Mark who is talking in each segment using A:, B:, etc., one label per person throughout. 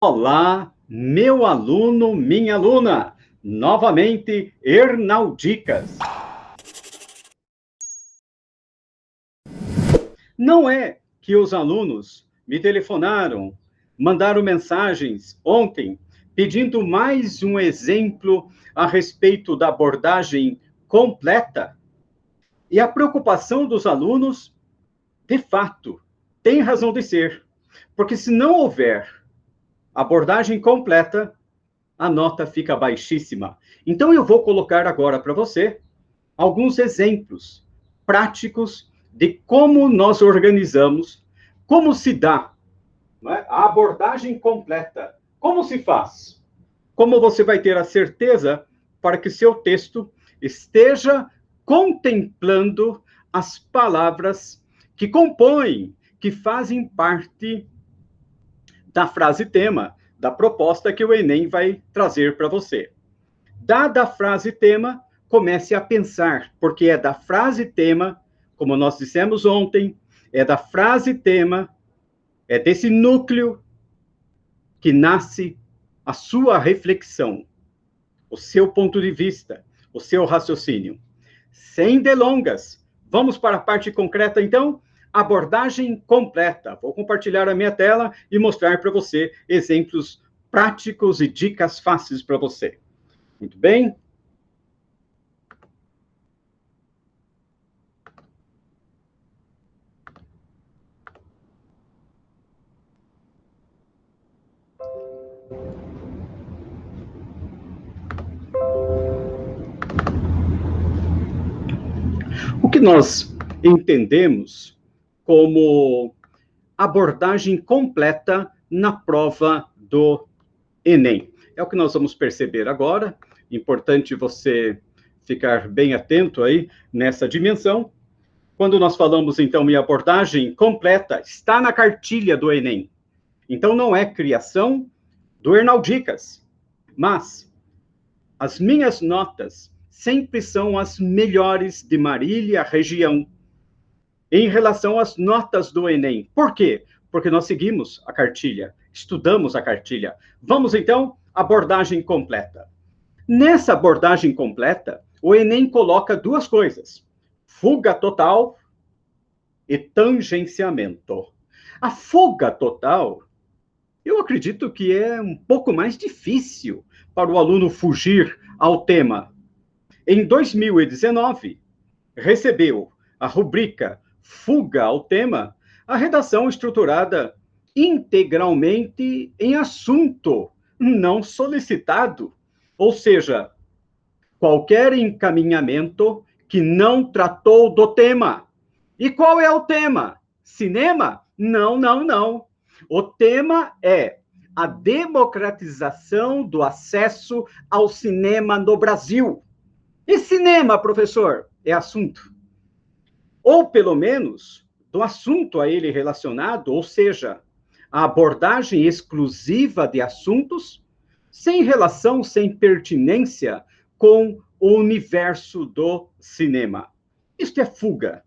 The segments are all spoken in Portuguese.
A: Olá, meu aluno, minha aluna, novamente Hernaldicas. Não é que os alunos me telefonaram, mandaram mensagens ontem, pedindo mais um exemplo a respeito da abordagem completa. E a preocupação dos alunos, de fato, tem razão de ser, porque se não houver abordagem completa, a nota fica baixíssima. Então, eu vou colocar agora para você alguns exemplos práticos de como nós organizamos, como se dá, não é, a abordagem completa. Como se faz? Como você vai ter a certeza para que seu texto esteja contemplando as palavras que compõem, que fazem parte da frase tema, da proposta que o Enem vai trazer para você. Dada a frase tema, comece a pensar, porque é da frase tema, como nós dissemos ontem, é da frase tema, é desse núcleo que nasce a sua reflexão, o seu ponto de vista, o seu raciocínio. Sem delongas, vamos para a parte concreta, então? Abordagem completa. Vou compartilhar a minha tela e mostrar para você exemplos práticos e dicas fáceis para você. Muito bem? O que nós entendemos como abordagem completa na prova do Enem? É o que nós vamos perceber agora. Importante você ficar bem atento aí nessa dimensão. Quando nós falamos, então, em abordagem completa, está na cartilha do Enem. Então, não é criação do Hernaldicas, mas as minhas notas sempre são as melhores de Marília região em relação às notas do Enem. Por quê? Porque nós seguimos a cartilha, estudamos a cartilha. Vamos, então, abordagem completa. Nessa abordagem completa, o Enem coloca duas coisas: fuga total e tangenciamento. A fuga total, eu acredito que é um pouco mais difícil para o aluno fugir ao tema. Em 2019, recebeu a rubrica Fuga ao Tema, a redação estruturada integralmente em assunto não solicitado, ou seja, qualquer encaminhamento que não tratou do tema. E qual é o tema? Cinema? Não, não, não. O tema é a democratização do acesso ao cinema no Brasil. E cinema, professor? É assunto. Ou, pelo menos, do assunto a ele relacionado, ou seja, a abordagem exclusiva de assuntos sem relação, sem pertinência com o universo do cinema. Isto é fuga.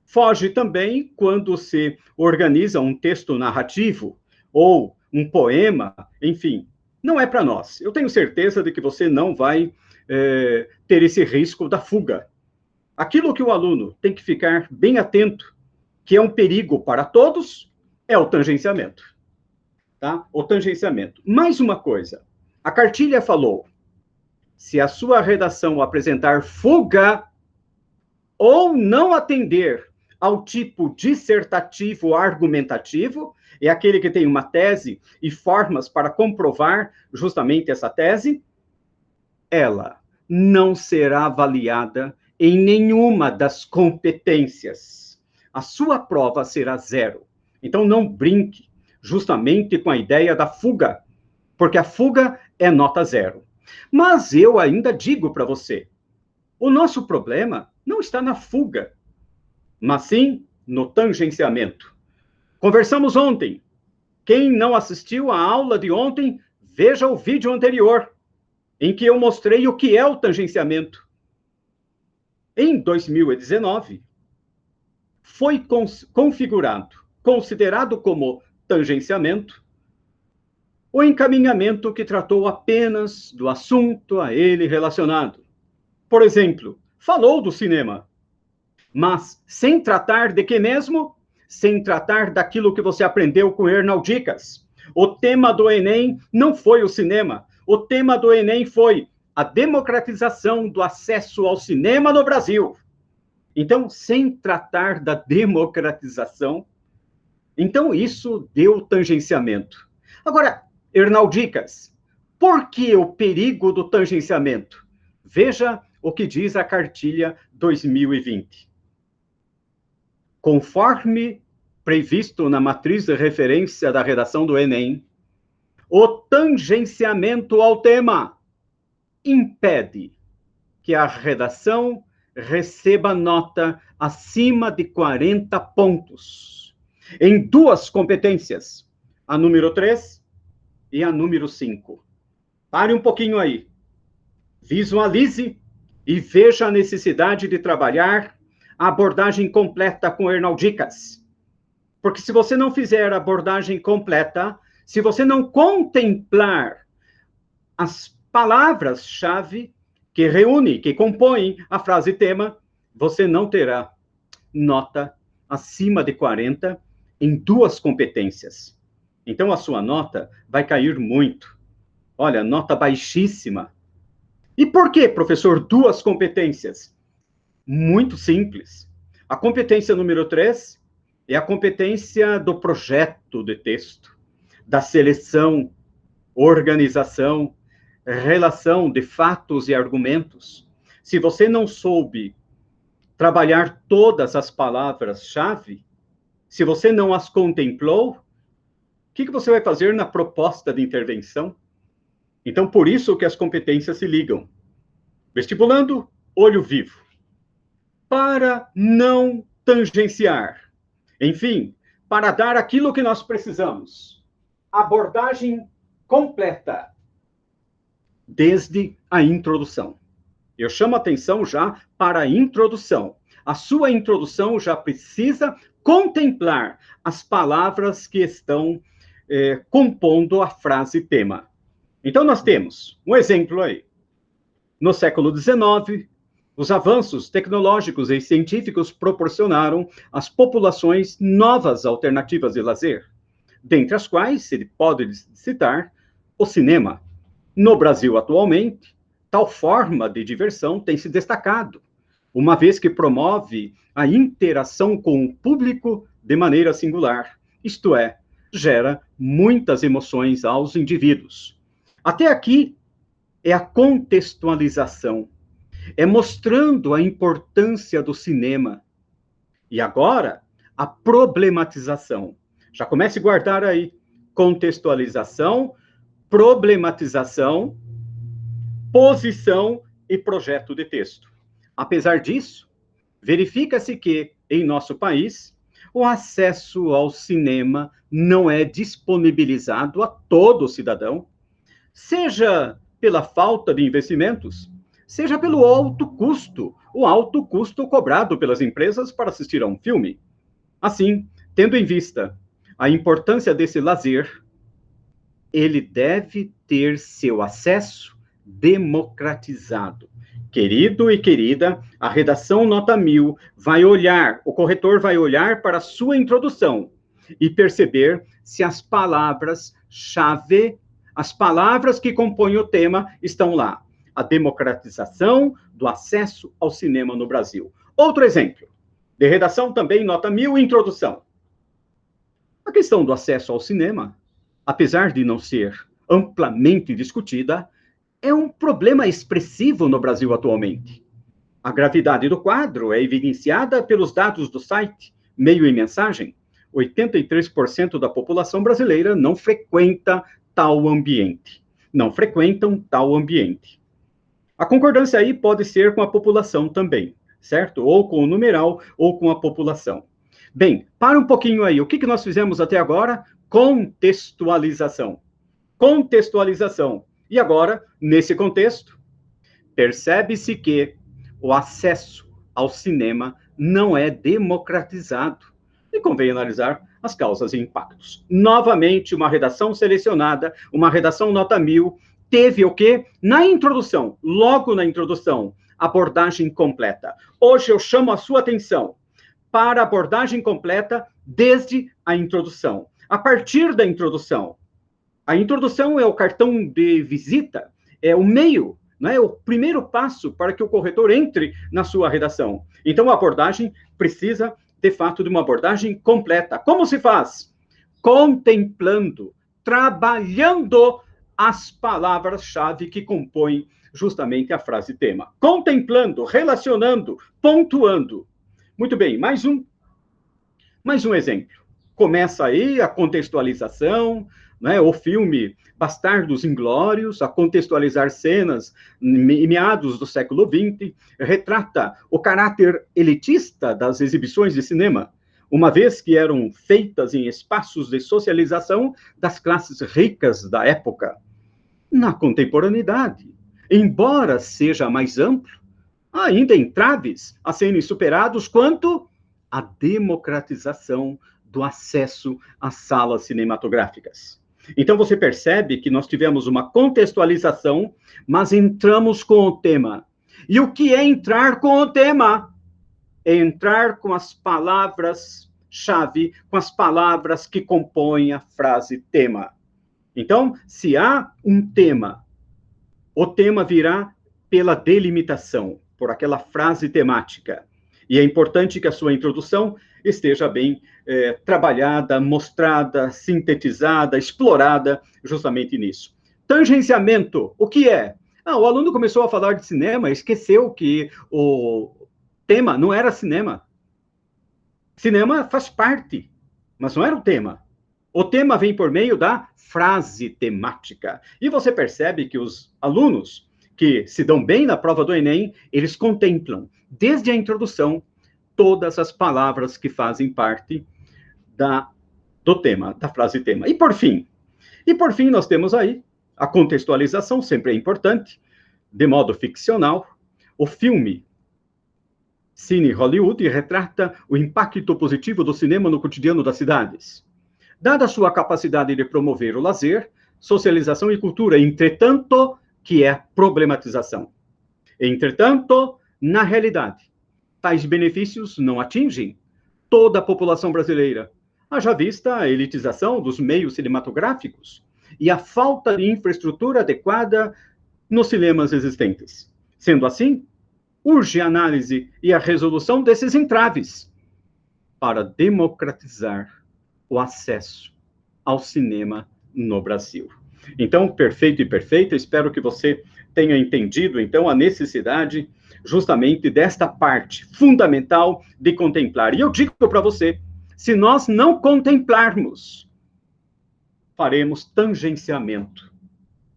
A: Foge também quando se organiza um texto narrativo ou um poema, enfim, não é para nós. Eu tenho certeza de que você não vai ter esse risco da fuga. Aquilo que o aluno tem que ficar bem atento, que é um perigo para todos, é o tangenciamento. Tá? O tangenciamento. Mais uma coisa, a cartilha falou, se a sua redação apresentar fuga ou não atender ao tipo dissertativo argumentativo, é aquele que tem uma tese e formas para comprovar justamente essa tese, ela não será avaliada em nenhuma das competências. A sua prova será zero. Então, não brinque justamente com a ideia da fuga, porque a fuga é nota zero. Mas eu ainda digo para você, o nosso problema não está na fuga, mas sim no tangenciamento. Conversamos ontem. Quem não assistiu à aula de ontem, veja o vídeo anterior, em que eu mostrei o que é o tangenciamento. Em 2019, foi configurado, considerado como tangenciamento, o encaminhamento que tratou apenas do assunto a ele relacionado. Por exemplo, falou do cinema, mas sem tratar de que mesmo? Sem tratar daquilo que você aprendeu com Hernaldicas. O tema do Enem não foi o cinema. O tema do Enem foi a democratização do acesso ao cinema no Brasil. Então, sem tratar da democratização, então isso deu tangenciamento. Agora, Hernaldicas, por que o perigo do tangenciamento? Veja o que diz a cartilha 2020. Conforme previsto na matriz de referência da redação do Enem, o tangenciamento ao tema impede que a redação receba nota acima de 40 pontos em duas competências, a número 3 e a número 5. Pare um pouquinho aí. Visualize e veja a necessidade de trabalhar a abordagem completa com Hernaldicas. Porque se você não fizer a abordagem completa, se você não contemplar as palavras-chave que reúnem, que compõem a frase tema, você não terá nota acima de 40 em duas competências. Então, a sua nota vai cair muito. Olha, nota baixíssima. E por que, professor, duas competências? Muito simples. A competência número 3 é a competência do projeto de texto, da seleção, organização, relação de fatos e argumentos. Se você não soube trabalhar todas as palavras-chave, se você não as contemplou, o que você vai fazer na proposta de intervenção? Então, por isso que as competências se ligam. Vestibulando, olho vivo. Para não tangenciar. Enfim, para dar aquilo que nós precisamos. Abordagem completa. Desde a introdução. Eu chamo a atenção já para a introdução. A sua introdução já precisa contemplar as palavras que estão compondo a frase tema. Então, nós temos um exemplo aí. No século XIX, os avanços tecnológicos e científicos proporcionaram às populações novas alternativas de lazer, dentre as quais se pode citar o cinema. No Brasil, atualmente, tal forma de diversão tem se destacado, uma vez que promove a interação com o público de maneira singular, isto é, gera muitas emoções aos indivíduos. Até aqui é a contextualização, é mostrando a importância do cinema. E agora, a problematização. Já comece a guardar aí. Contextualização, problematização, posição e projeto de texto. Apesar disso, verifica-se que, em nosso país, o acesso ao cinema não é disponibilizado a todo cidadão, seja pela falta de investimentos, seja pelo alto custo, o alto custo cobrado pelas empresas para assistir a um filme. Assim, tendo em vista a importância desse lazer, ele deve ter seu acesso democratizado. Querido e querida, a redação nota 1000 vai olhar, o corretor vai olhar para a sua introdução e perceber se as palavras-chave, as palavras que compõem o tema estão lá. A democratização do acesso ao cinema no Brasil. Outro exemplo, de redação também nota 1000, introdução. A questão do acesso ao cinema, apesar de não ser amplamente discutida, é um problema expressivo no Brasil atualmente. A gravidade do quadro é evidenciada pelos dados do site Meio e Mensagem. 83% da população brasileira não frequenta tal ambiente. Não frequentam tal ambiente. A concordância aí pode ser com a população também, certo? Ou com o numeral, ou com a população. Bem, para um pouquinho aí. O que nós fizemos até agora? Contextualização. Contextualização. E agora, nesse contexto, percebe-se que o acesso ao cinema não é democratizado. E convém analisar as causas e impactos. Novamente, uma redação selecionada, uma redação nota 1000, teve o quê? Na introdução, logo na introdução, abordagem completa. Hoje eu chamo a sua atenção para a abordagem completa desde a introdução. A partir da introdução, a introdução é o cartão de visita, é o meio, né? É o primeiro passo para que o corretor entre na sua redação. Então, a abordagem precisa, de fato, de uma abordagem completa. Como se faz? Contemplando, trabalhando as palavras-chave que compõem justamente a frase tema. Contemplando, relacionando, pontuando. Muito bem, mais um exemplo. Começa aí a contextualização, né? O filme Bastardos Inglórios, a contextualizar cenas em meados do século XX, retrata o caráter elitista das exibições de cinema, uma vez que eram feitas em espaços de socialização das classes ricas da época. Na contemporaneidade, embora seja mais amplo, ainda entraves a serem superados quanto à democratização do acesso às salas cinematográficas. Então, você percebe que nós tivemos uma contextualização, mas entramos com o tema. E o que é entrar com o tema? É entrar com as palavras-chave, com as palavras que compõem a frase tema. Então, se há um tema, o tema virá pela delimitação, por aquela frase temática. E é importante que a sua introdução esteja bem trabalhada, mostrada, sintetizada, explorada justamente nisso. Tangenciamento, o que é? O aluno começou a falar de cinema, esqueceu que o tema não era cinema. Cinema faz parte, mas não era o tema. O tema vem por meio da frase temática. E você percebe que os alunos que se dão bem na prova do Enem, eles contemplam, desde a introdução, todas as palavras que fazem parte do tema, da frase tema. E por fim, nós temos aí a contextualização, sempre é importante, de modo ficcional. O filme Cine Hollywood retrata o impacto positivo do cinema no cotidiano das cidades. Dada a sua capacidade de promover o lazer, socialização e cultura, entretanto, que é problematização. Entretanto, na realidade, tais benefícios não atingem toda a população brasileira, haja vista a elitização dos meios cinematográficos e a falta de infraestrutura adequada nos cinemas existentes. Sendo assim, urge a análise e a resolução desses entraves para democratizar o acesso ao cinema no Brasil. Então, perfeito e perfeita, espero que você tenha entendido, então, a necessidade justamente desta parte fundamental de contemplar. E eu digo para você, se nós não contemplarmos, faremos tangenciamento.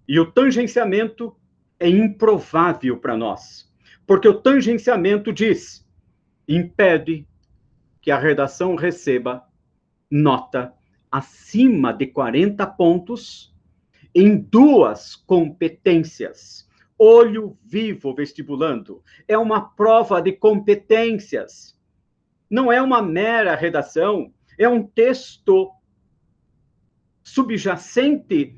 A: E o tangenciamento é improvável para nós, porque o tangenciamento impede que a redação receba nota acima de 40 pontos em 2 competências. Olho vivo vestibulando. É uma prova de competências. Não é uma mera redação, é um texto subjacente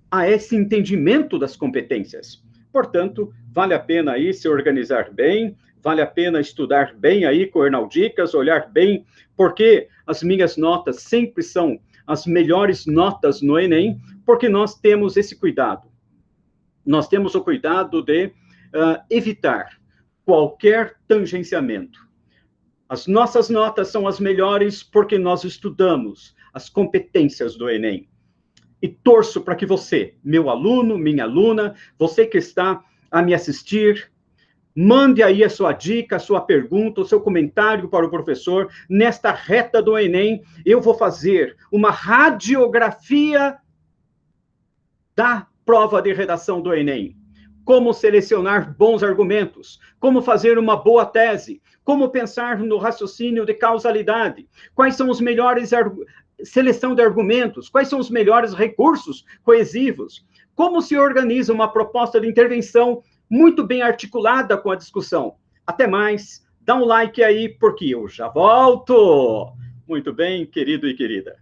A: a esse entendimento das competências. Portanto, vale a pena aí se organizar bem, vale a pena estudar bem aí com o Hernaldicas, olhar bem, porque as minhas notas sempre são as melhores notas no Enem, porque nós temos esse cuidado. Nós temos o cuidado de evitar qualquer tangenciamento. As nossas notas são as melhores porque nós estudamos as competências do Enem. E torço para que você, meu aluno, minha aluna, você que está a me assistir, mande aí a sua dica, a sua pergunta, o seu comentário para o professor. Nesta reta do Enem, eu vou fazer uma radiografia da prova de redação do Enem. Como selecionar bons argumentos, como fazer uma boa tese, como pensar no raciocínio de causalidade, quais são os melhores seleção de argumentos, quais são os melhores recursos coesivos, como se organiza uma proposta de intervenção muito bem articulada com a discussão. Até mais, dá um like aí, porque eu já volto. Muito bem, querido e querida.